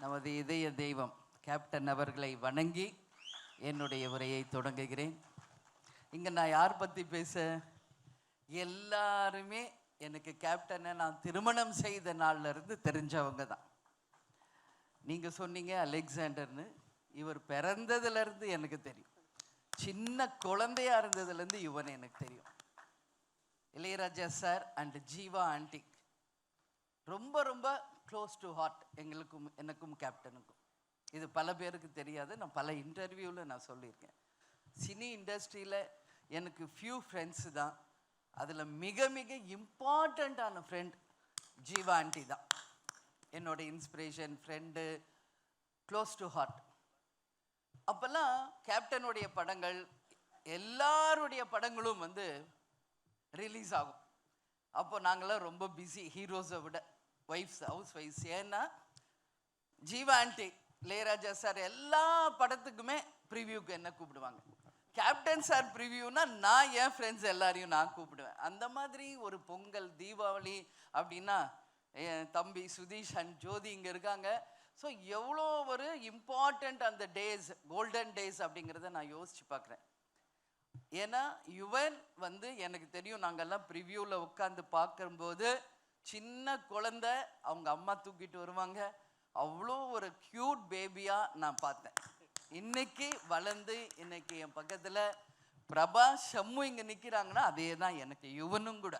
நமது இதய தெய்வம் கேப்டன் அவர்களை வணங்கி என்னுடைய உரையை தொடங்குகிறேன். இங்கே நான் யார் பற்றி பேச, எல்லாருமே எனக்கு கேப்டனை நான் திருமணம் செய்த நாள்ல இருந்து தெரிஞ்சவங்க தான். நீங்கள் சொன்னீங்க அலெக்சாண்டர்னு, இவர் பிறந்ததுலேருந்து எனக்கு தெரியும். சின்ன குழந்தையா இருந்ததுலேருந்து இவன் எனக்கு தெரியும். Ilaiyaraaja sir and Jeeva aunty ரொம்ப ரொம்ப க்ளோஸ் டு ஹார்ட் எங்களுக்கும், எனக்கும் கேப்டனுக்கும். இது பல பேருக்கு தெரியாது. நான் பல இன்டர்வியூவில் நான் சொல்லியிருக்கேன். சினி இண்டஸ்ட்ரியில் எனக்கு ஃபியூ ஃப்ரெண்ட்ஸு தான். அதில் மிக மிக இம்பார்ட்டண்ட்டான ஃப்ரெண்ட் ஜீவா ஆண்டி தான். என்னோட inspiration, friend, close to heart. அப்போல்லாம் கேப்டனுடைய படங்கள், எல்லாருடைய படங்களும் ரிலீஸ் ஆகும். அப்போ நாங்களாம் ரொம்ப பிஸி, ஹீரோஸை விட ஒய்ஃப்ஸ், ஹவுஸ் ஒய்ஃப்ஸ். ஏன்னா ஜீவா ஆண்டி, இளையராஜா சார் எல்லா படத்துக்குமே ப்ரிவியூக்கு என்ன கூப்பிடுவாங்க. கேப்டன் சார் ப்ரிவியூனா நான் என் ஃப்ரெண்ட்ஸ் எல்லாரையும் நான் கூப்பிடுவேன். அந்த மாதிரி ஒரு பொங்கல், தீபாவளி அப்படின்னா என் தம்பி சுதீஷ் அண்ட் ஜோதி இங்கே இருக்காங்க. ஸோ எவ்வளோ ஒரு இம்பார்ட்டண்ட் அந்த டேஸ், கோல்டன் டேஸ் அப்படிங்கிறத நான் யோசிச்சு பார்க்குறேன். ஏன்னா யுவன் எனக்கு தெரியும், நாங்கள்லாம் ப்ரிவியூவில் உட்காந்து பார்க்கும்போது சின்ன குழந்தை அவங்க அம்மா தூக்கிட்டு வருவாங்க. அவ்வளோ ஒரு க்யூட் பேபியாக நான் பார்த்தேன். இன்னைக்கு வளர்ந்து இன்னைக்கு என் பக்கத்தில் பிரபா, ஷம்மு இங்கே நிற்கிறாங்கன்னா அதே தான் எனக்கு யுவனும் கூட.